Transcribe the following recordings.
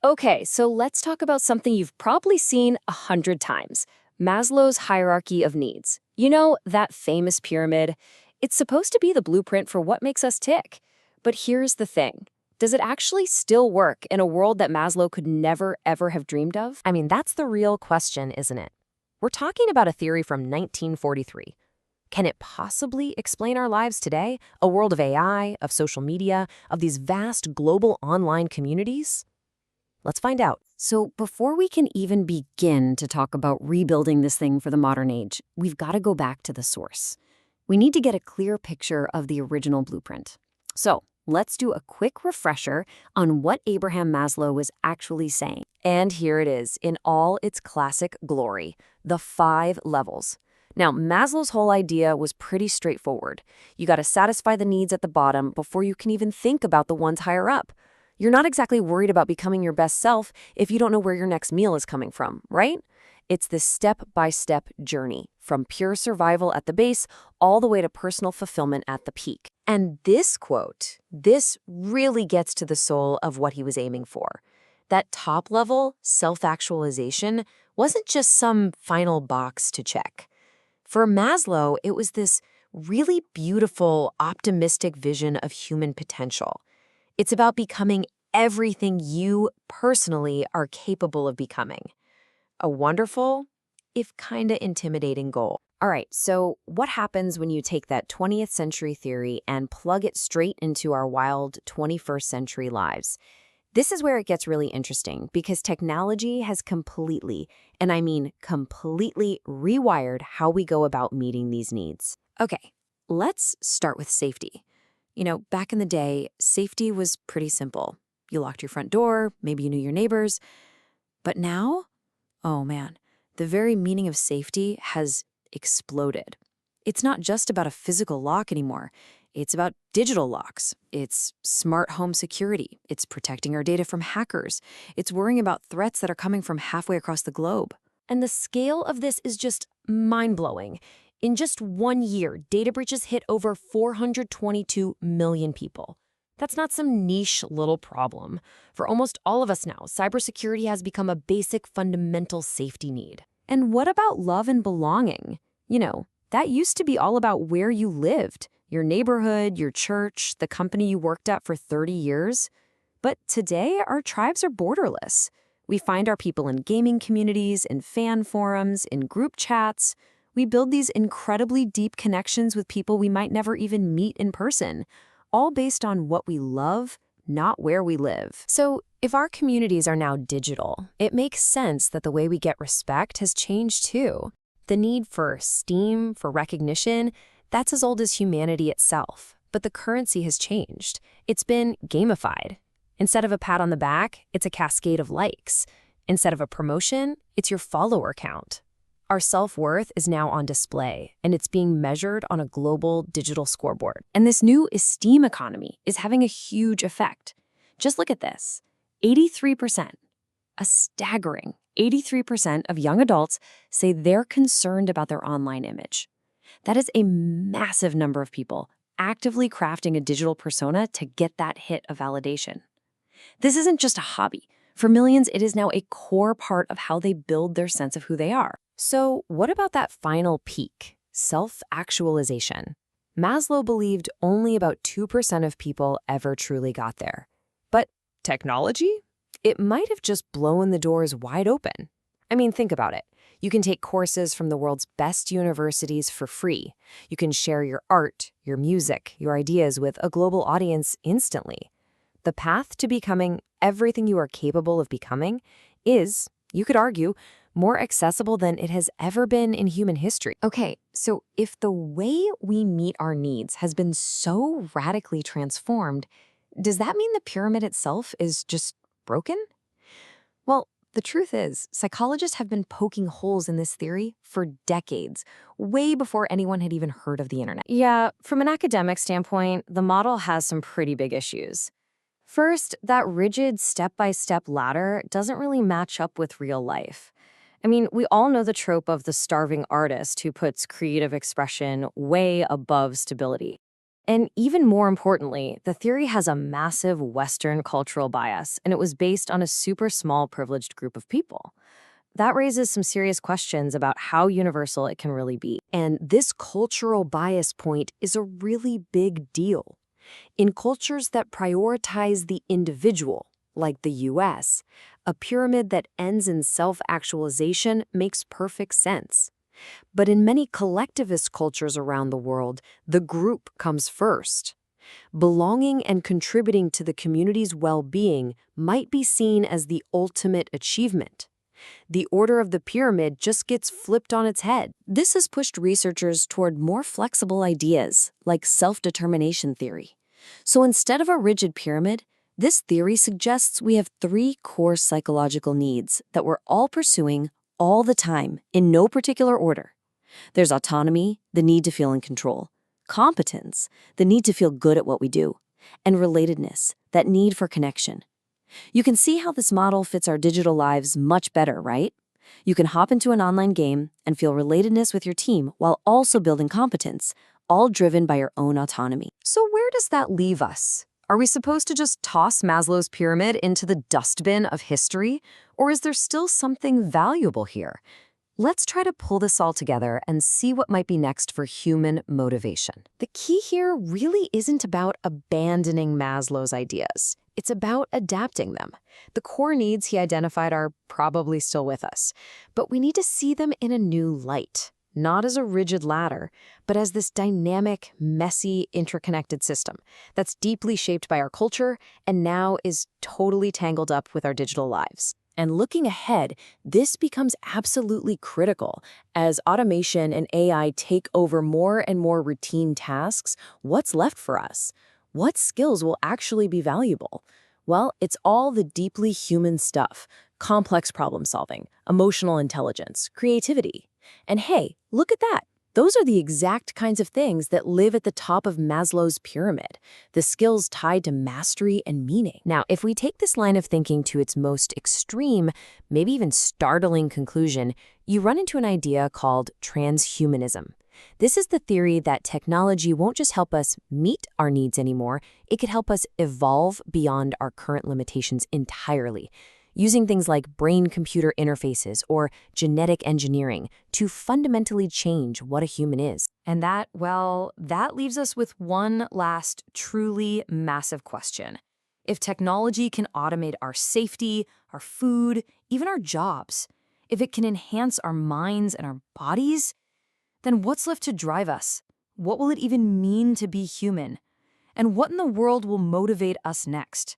Okay, so let's talk about something you've probably seen 100 times: Maslow's hierarchy of needs. You know, that famous pyramid? It's supposed to be the blueprint for what makes us tick. But here's the thing: does it actually still work in a world that Maslow could never, ever have dreamed of? I mean, that's the real question, isn't it? We're talking about a theory from 1943. Can it possibly explain our lives today? A world of AI, of social media, of these vast global online communities? Let's find out. So, before we can even begin to talk about rebuilding this thing for the modern age, we've got to go back to the source. We need to get a clear picture of the original blueprint. So, let's do a quick refresher on what Abraham Maslow was actually saying. And here it is, in all its classic glory: the 5 levels. Now, Maslow's whole idea was pretty straightforward. You got to satisfy the needs at the bottom before you can even think about the ones higher up. You're not exactly worried about becoming your best self if you don't know where your next meal is coming from, right? It's this step-by-step journey, from pure survival at the base all the way to personal fulfillment at the peak. And this quote, this really gets to the soul of what he was aiming for. That top-level self-actualization wasn't just some final box to check. For Maslow, it was this really beautiful, optimistic vision of human potential. It's about becoming everything you personally are capable of becoming. A wonderful, if kinda intimidating goal. All right, so what happens when you take that 20th century theory and plug it straight into our wild 21st century lives? This is where it gets really interesting, because technology has completely, and I mean completely, rewired how we go about meeting these needs. Okay, let's start with safety. You know, back in the day, safety was pretty simple. You locked your front door, maybe you knew your neighbors. But now, oh man, the very meaning of safety has exploded. It's not just about a physical lock anymore. It's about digital locks. It's smart home security. It's protecting our data from hackers. It's worrying about threats that are coming from halfway across the globe. And the scale of this is just mind-blowing. In just 1 year, data breaches hit over 422 million people. That's not some niche little problem. For almost all of us now, cybersecurity has become a basic fundamental safety need. And what about love and belonging? You know, that used to be all about where you lived, your neighborhood, your church, the company you worked at for 30 years. But today, our tribes are borderless. We find our people in gaming communities, in fan forums, in group chats. We build these incredibly deep connections with people we might never even meet in person, all based on what we love, not where we live. So, if our communities are now digital, it makes sense that the way we get respect has changed too. The need for esteem, for recognition, that's as old as humanity itself. But the currency has changed. It's been gamified. Instead of a pat on the back, it's a cascade of likes. Instead of a promotion, it's your follower count. Our self-worth is now on display, and it's being measured on a global digital scoreboard. And this new esteem economy is having a huge effect. Just look at this. 83%, a staggering 83% of young adults say they're concerned about their online image. That is a massive number of people actively crafting a digital persona to get that hit of validation. This isn't just a hobby. For millions, it is now a core part of how they build their sense of who they are. So what about that final peak, self-actualization? Maslow believed only about 2% of people ever truly got there. But technology? It might have just blown the doors wide open. I mean, think about it. You can take courses from the world's best universities for free. You can share your art, your music, your ideas with a global audience instantly. The path to becoming everything you are capable of becoming is, you could argue, more accessible than it has ever been in human history. Okay, so if the way we meet our needs has been so radically transformed, does that mean the pyramid itself is just broken? Well, the truth is, psychologists have been poking holes in this theory for decades, way before anyone had even heard of the internet. Yeah, from an academic standpoint, the model has some pretty big issues. First, that rigid step-by-step ladder doesn't really match up with real life. I mean, we all know the trope of the starving artist who puts creative expression way above stability. And even more importantly, the theory has a massive Western cultural bias, and it was based on a super small privileged group of people. That raises some serious questions about how universal it can really be. And this cultural bias point is a really big deal. In cultures that prioritize the individual, like the US, a pyramid that ends in self-actualization makes perfect sense. But in many collectivist cultures around the world, the group comes first. Belonging and contributing to the community's well-being might be seen as the ultimate achievement. The order of the pyramid just gets flipped on its head. This has pushed researchers toward more flexible ideas, like self-determination theory. So instead of a rigid pyramid, this theory suggests we have 3 core psychological needs that we're all pursuing all the time, in no particular order. There's autonomy, the need to feel in control; competence, the need to feel good at what we do; and relatedness, that need for connection. You can see how this model fits our digital lives much better, right? You can hop into an online game and feel relatedness with your team while also building competence, all driven by your own autonomy. So where does that leave us? Are we supposed to just toss Maslow's pyramid into the dustbin of history, or is there still something valuable here? Let's try to pull this all together and see what might be next for human motivation. The key here really isn't about abandoning Maslow's ideas. It's about adapting them. The core needs he identified are probably still with us, but we need to see them in a new light, not as a rigid ladder, but as this dynamic, messy, interconnected system that's deeply shaped by our culture and now is totally tangled up with our digital lives. And looking ahead, this becomes absolutely critical. As automation and AI take over more and more routine tasks, what's left for us? What skills will actually be valuable? Well, it's all the deeply human stuff: complex problem solving, emotional intelligence, creativity. And hey, look at that. Those are the exact kinds of things that live at the top of Maslow's pyramid, the skills tied to mastery and meaning. Now, if we take this line of thinking to its most extreme, maybe even startling conclusion, you run into an idea called transhumanism. This is the theory that technology won't just help us meet our needs anymore, it could help us evolve beyond our current limitations entirely, using things like brain-computer interfaces or genetic engineering to fundamentally change what a human is. And that leaves us with one last truly massive question. If technology can automate our safety, our food, even our jobs, if it can enhance our minds and our bodies, then what's left to drive us? What will it even mean to be human? And what in the world will motivate us next?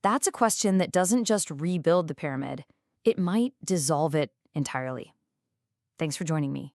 That's a question that doesn't just rebuild the pyramid, it might dissolve it entirely. Thanks for joining me.